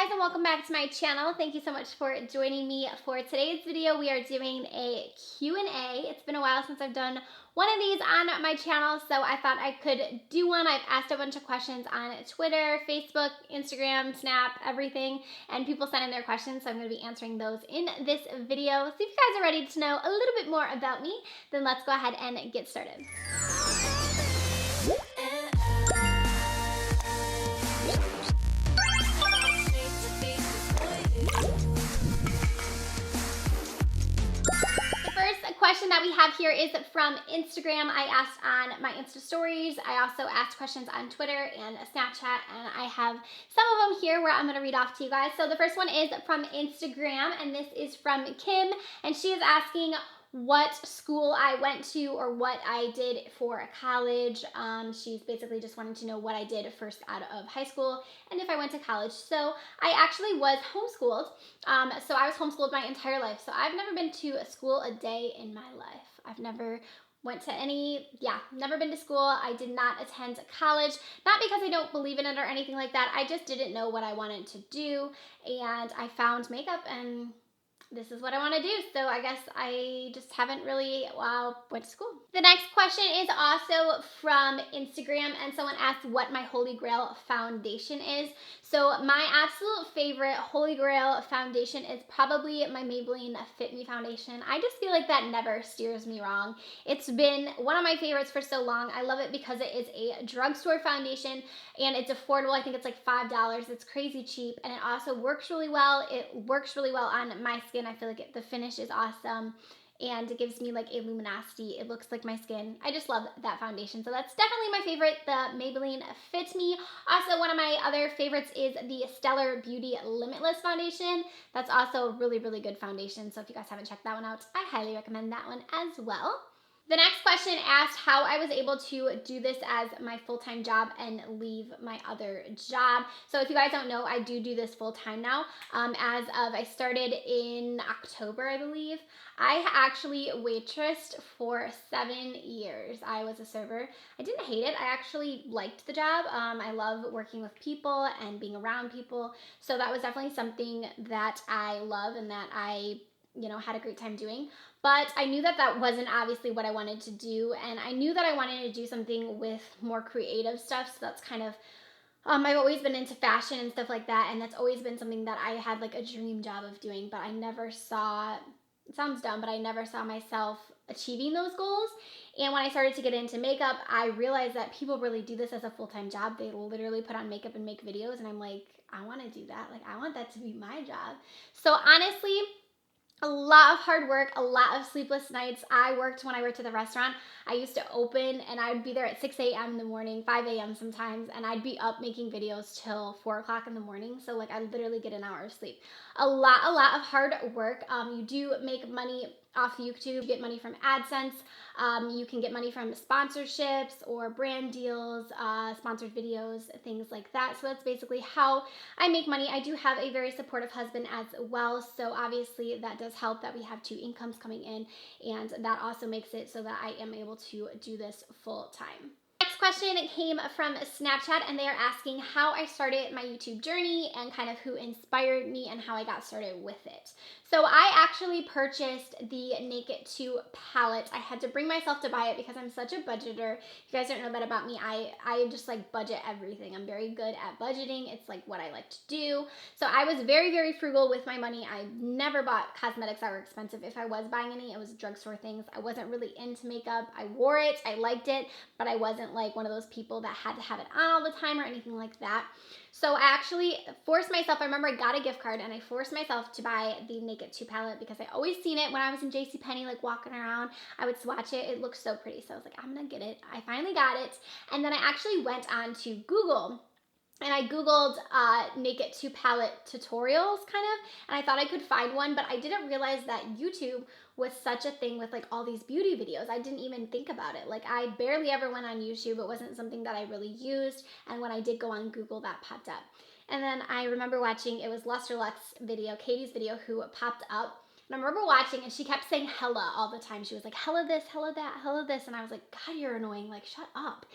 guys, and welcome back to my channel. Thank you so much for joining me for today's video. We are doing a Q&A. It's been a while since I've done one of these on my channel, so I thought I could do one. I've asked a bunch of questions on Twitter, Facebook, Instagram, Snap, everything, and people sent in their questions, so I'm going to be answering those in this video. So if you guys are ready to know a little bit more about me, then let's go ahead and get started. Question that we have here is from Instagram. I asked on my Insta stories. I also asked questions on Twitter and Snapchat, and I have some of them here where I'm going to read off to you guys. So the first one is from Instagram, and this is from Kim, and she is asking what school I went to or what I did for college. She's basically just wanting to know what I did first out of high school and if I went to college. So I actually was homeschooled. So I was homeschooled my entire life. So I've never been to a school a day in my life. I've never went to never been to school. I did not attend college, not because I don't believe in it or anything like that. I just didn't know what I wanted to do, and I found makeup, and this is what I want to do. So I guess I just haven't really went to school. The next question is also from Instagram, and someone asked what my Holy Grail foundation is. So my absolute favorite Holy Grail foundation is probably my Maybelline Fit Me foundation. I just feel like that never steers me wrong. It's been one of my favorites for so long. I love it because it is a drugstore foundation and it's affordable. I think it's like $5. It's crazy cheap, and it also works really well. It works really well on my skin. I feel like the finish is awesome, and it gives me like a luminosity. It looks like my skin. I just love that foundation. So that's definitely my favorite, the Maybelline Fit Me. Also, one of my other favorites is the Stellar Beauty Limitless foundation. That's also a really, really good foundation. So if you guys haven't checked that one out, I highly recommend that one as well. The next question asked how I was able to do this as my full-time job and leave my other job. So if you guys don't know, I do this full-time now. I started in October, I believe. I actually waitressed for 7 years. I was a server. I didn't hate it. I actually liked the job. I love working with people and being around people. So that was definitely something that I love and that I had a great time doing. But I knew that that wasn't obviously what I wanted to do, and I knew that I wanted to do something with more creative stuff. So that's kind of I've always been into fashion and stuff like that, and that's always been something that I had like a dream job of doing, but I never saw, it sounds dumb, but I never saw myself achieving those goals. And when I started to get into makeup, I realized that people really do this as a full-time job. They literally put on makeup and make videos, and I'm like, I want to do that. Like, I want that to be my job. So honestly, a lot of hard work, a lot of sleepless nights. When I worked at the restaurant, I used to open and I would be there at 6 a.m. in the morning, 5 a.m. sometimes, and I'd be up making videos till 4 o'clock in the morning. So like I literally get an hour of sleep. A lot of hard work. You do make money off YouTube. You get money from AdSense. You can get money from sponsorships or brand deals, sponsored videos, things like that. So that's basically how I make money. I do have a very supportive husband as well. So obviously that does help that we have 2 incomes coming in, and that also makes it so that I am able to do this full time. Next question came from Snapchat, and they are asking how I started my YouTube journey and kind of who inspired me and how I got started with it. So I actually purchased the Naked 2 palette. I had to bring myself to buy it because I'm such a budgeter. If you guys don't know that about me, I just like budget everything. I'm very good at budgeting. It's like what I like to do. So I was very, very frugal with my money. I never bought cosmetics that were expensive. If I was buying any, it was drugstore things. I wasn't really into makeup. I wore it, I liked it, but I wasn't like one of those people that had to have it on all the time or anything like that. So I actually forced myself, I remember I got a gift card and I forced myself to buy the Naked 2 palette because I always seen it when I was in JCPenney, like walking around. I would swatch it. It looked so pretty. So I was like, I'm going to get it. I finally got it. And then I actually went on to Google, and I Googled Naked 2 palette tutorials kind of, and I thought I could find one, but I didn't realize that YouTube was such a thing with like all these beauty videos. I didn't even think about it. Like I barely ever went on YouTube. It wasn't something that I really used. And when I did go on Google, that popped up. And then I remember watching, it was Luster Luck's video, Katie's video, who popped up. And I remember watching, and she kept saying hella all the time. She was like, hella this, hella that, hella this. And I was like, God, you're annoying. Like, shut up.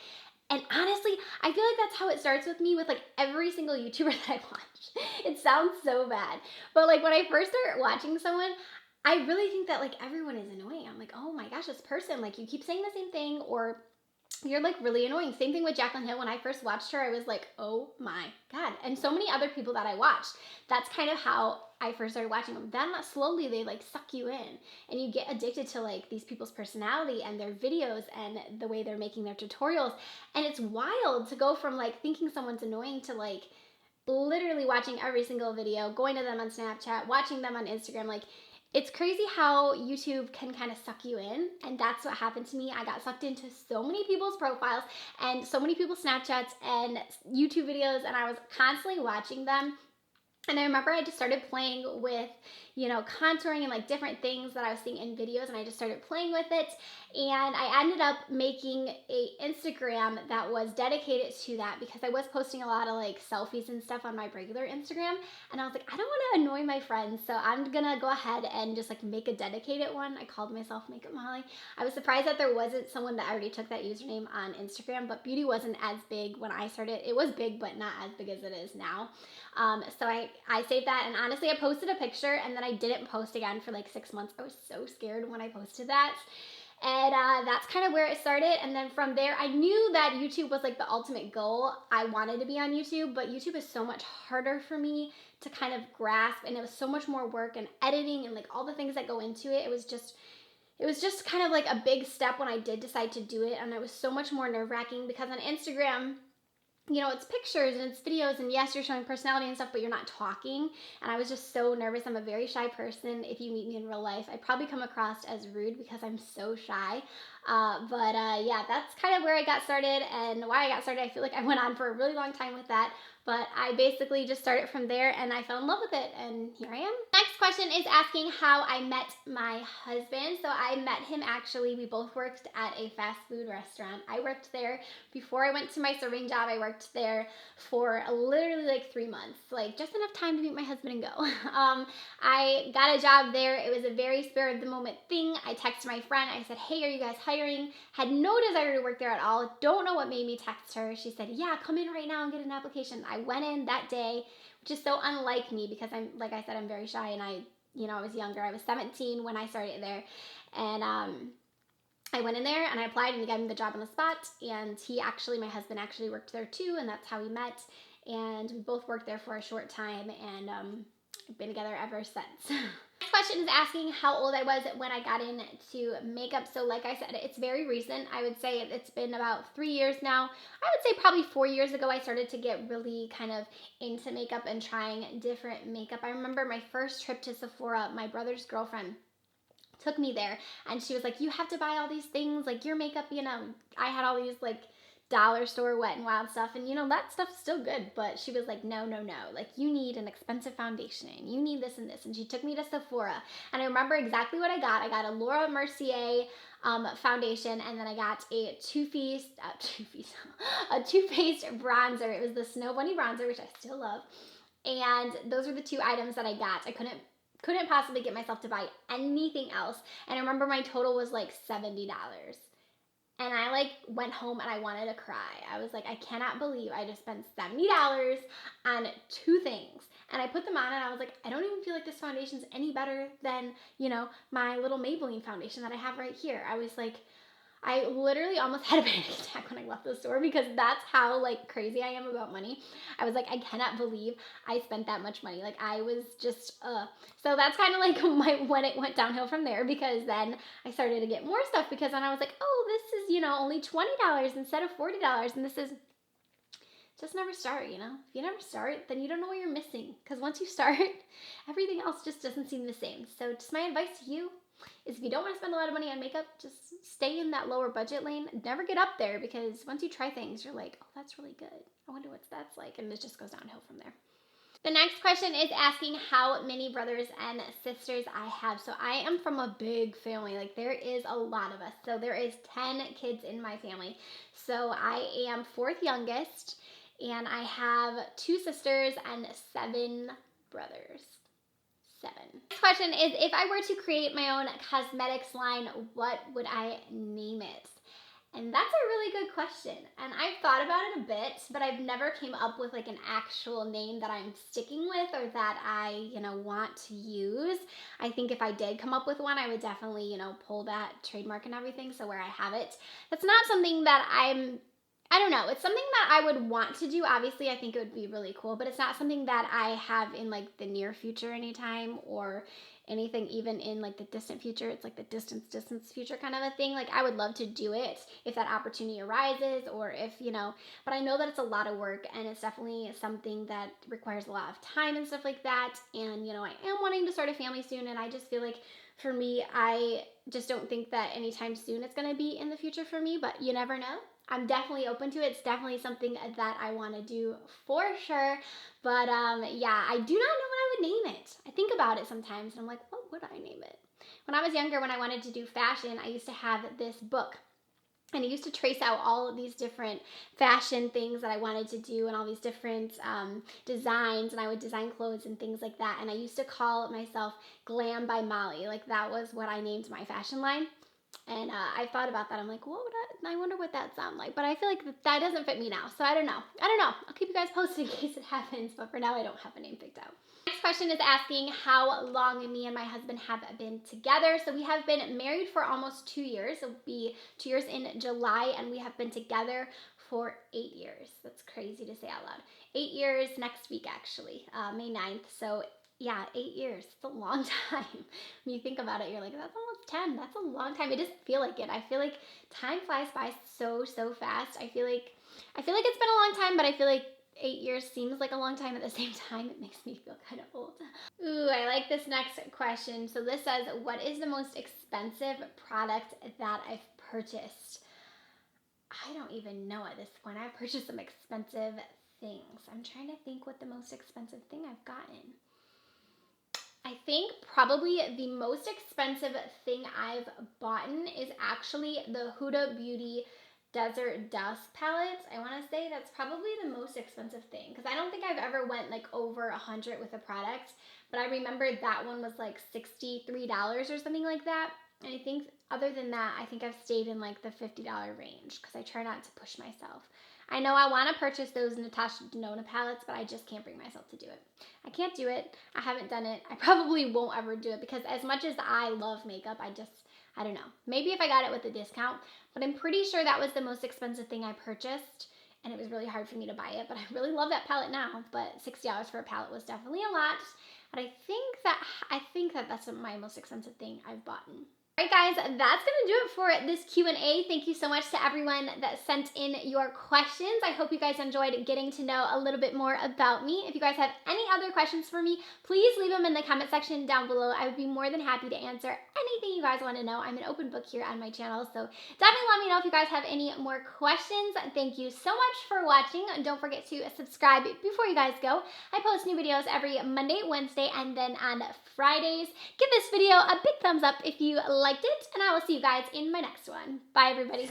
And honestly, I feel like that's how it starts with me with like every single YouTuber that I watch. It's sounds so bad. But like when I first start watching someone, I really think that like everyone is annoying. I'm like, oh my gosh, this person, like you keep saying the same thing, or you're like really annoying. Same thing with Jaclyn Hill. When I first watched her, I was like, oh my God. And so many other people that I watched, that's kind of how I first started watching them. Then slowly they like suck you in and you get addicted to like these people's personality and their videos and the way they're making their tutorials. And it's wild to go from like thinking someone's annoying to like literally watching every single video, going to them on Snapchat, watching them on Instagram. Like it's crazy how YouTube can kind of suck you in, and that's what happened to me. I got sucked into so many people's profiles and so many people's Snapchats and YouTube videos, and I was constantly watching them. And I remember I just started playing with, you know, contouring and like different things that I was seeing in videos, and I just started playing with it. And I ended up making a Instagram that was dedicated to that because I was posting a lot of like selfies and stuff on my regular Instagram. And I was like, I don't want to annoy my friends, so I'm gonna go ahead and just like make a dedicated one. I called myself Makeupmolly. I was surprised that there wasn't someone that already took that username on Instagram, but beauty wasn't as big when I started. It was big, but not as big as it is now. So I saved that, and honestly I posted a picture and then I didn't post again for like 6 months. I was so scared when I posted that. And that's kind of where it started. And then from there, I knew that YouTube was like the ultimate goal. I wanted to be on YouTube, but YouTube is so much harder for me to kind of grasp, and it was so much more work and editing and like all the things that go into it. It was just kind of like a big step when I did decide to do it, and it was so much more nerve-wracking because on Instagram, you know, it's pictures and it's videos, and yes, you're showing personality and stuff, but you're not talking. And I was just so nervous. I'm a very shy person. If you meet me in real life, I probably come across as rude because I'm so shy. Yeah, that's kind of where I got started and why I got started. I feel like I went on for a really long time with that, but I basically just started from there and I fell in love with it, and here I am. Next question is asking how I met my husband. So I met him actually, we both worked at a fast food restaurant. I worked there before I went to my serving job. I worked there for literally like 3 months, like just enough time to meet my husband and go. I got a job there. It was a very spur of the moment thing. I texted my friend. I said, hey, are you guys hiring? Had no desire to work there at all. Don't know what made me text her. She said, yeah, come in right now and get an application. I went in that day, which is so unlike me because I'm, like I said, I'm very shy, and I was younger. I was 17 when I started there, and I went in there and I applied and he got me the job on the spot, and my husband actually worked there too, and that's how we met, and we both worked there for a short time, and I've been together ever since. Next question is asking how old I was when I got into makeup. So like I said, it's very recent. I would say it's been about 3 years now. I would say probably 4 years ago I started to get really kind of into makeup and trying different makeup. I remember my first trip to Sephora, my brother's girlfriend took me there, and she was like, you have to buy all these things, like your makeup, I had all these like dollar store Wet n Wild stuff, and that stuff's still good, but she was like, no, like you need an expensive foundation, and you need this and this, and she took me to Sephora, and I remember exactly what I got. I got a Laura Mercier foundation, and then I got a Too Faced bronzer. It was the Snow Bunny bronzer, which I still love, and those are the two items that I got. I couldn't possibly get myself to buy anything else, and I remember my total was like $70. And I like went home and I wanted to cry. I was like, I cannot believe I just spent $70 on 2 things. And I put them on and I was like, I don't even feel like this foundation's any better than, my little Maybelline foundation that I have right here. I was like, I literally almost had a panic attack when I left the store because that's how like crazy I am about money. I was like, I cannot believe I spent that much money. Like I was just, So that's kind of like when it went downhill from there, because then I started to get more stuff, because then I was like, oh, this is, only $20 instead of $40. And this is, just never start, If you never start, then you don't know what you're missing. Because once you start, everything else just doesn't seem the same. So just my advice to you is, if you don't want to spend a lot of money on makeup, just stay in that lower budget lane. Never get up there, because once you try things, you're like, oh, that's really good. I wonder what that's like. And it just goes downhill from there. The next question is asking how many brothers and sisters I have. So I am from a big family. Like there is a lot of us. So there is 10 kids in my family. So I am 4th youngest, and I have 2 sisters and 7 brothers. 7. Next question is, if I were to create my own cosmetics line, what would I name it? And that's a really good question. And I've thought about it a bit, but I've never came up with like an actual name that I'm sticking with or that I, want to use. I think if I did come up with one, I would definitely, pull that trademark and everything. So where I have it, that's not something that I don't know. It's something that I would want to do. Obviously, I think it would be really cool, but it's not something that I have in like the near future anytime or anything even in like the distant future. It's like the distance future kind of a thing. Like I would love to do it if that opportunity arises or if, but I know that it's a lot of work and it's definitely something that requires a lot of time and stuff like that. And, I am wanting to start a family soon, and I just feel like for me, I just don't think that anytime soon it's going to be in the future for me, but you never know. I'm definitely open to it. It's definitely something that I want to do for sure. But yeah, I do not know what I would name it. I think about it sometimes and I'm like, what would I name it? When I was younger, when I wanted to do fashion, I used to have this book. And I used to trace out all of these different fashion things that I wanted to do and all these different designs. And I would design clothes and things like that. And I used to call myself Glam by Molly. Like that was what I named my fashion line. And I thought about that. I'm like, I wonder what that sounds like. But I feel like that doesn't fit me now. So I don't know. I'll keep you guys posted in case it happens. But for now, I don't have a name picked out. Next question is asking how long me and my husband have been together. So we have been married for almost 2 years. It'll be 2 years in July. And we have been together for 8 years. That's crazy to say out loud. 8 years next week, actually. May 9th. So yeah, 8 years. It's a long time. When you think about it, you're like, that's almost 10. That's a long time. It doesn't feel like it. I feel like time flies by so fast. I feel like it's been a long time, but I feel like 8 years seems like a long time at the same time. It makes me feel kind of old. Ooh, I like this next question. So this says, what is the most expensive product that I've purchased? I don't even know at this point. I've purchased some expensive things. I'm trying to think what the most expensive thing I've gotten. I think probably the most expensive thing I've bought is actually the Huda Beauty Desert Dust palette. I want to say that's probably the most expensive thing because I don't think I've ever went like over $100 with a product, but I remember that one was like $63 or something like that. And I think other than that, I think I've stayed in like the $50 range because I try not to push myself. I know I want to purchase those Natasha Denona palettes, but I just can't bring myself to do it. I can't do it. I haven't done it. I probably won't ever do it because as much as I love makeup, I don't know. Maybe if I got it with a discount, but I'm pretty sure that was the most expensive thing I purchased, and it was really hard for me to buy it, but I really love that palette now, but $60 for a palette was definitely a lot, but I think that that's my most expensive thing I've bought. Alright guys, that's going to do it for this Q&A. Thank you so much to everyone that sent in your questions. I hope you guys enjoyed getting to know a little bit more about me. If you guys have any other questions for me, please leave them in the comment section down below. I would be more than happy to answer anything you guys want to know. I'm an open book here on my channel, so definitely let me know if you guys have any more questions. Thank you so much for watching. Don't forget to subscribe before you guys go. I post new videos every Monday, Wednesday, and then on Fridays. Give this video a big thumbs up if you liked it, and I will see you guys in my next one. Bye, everybody.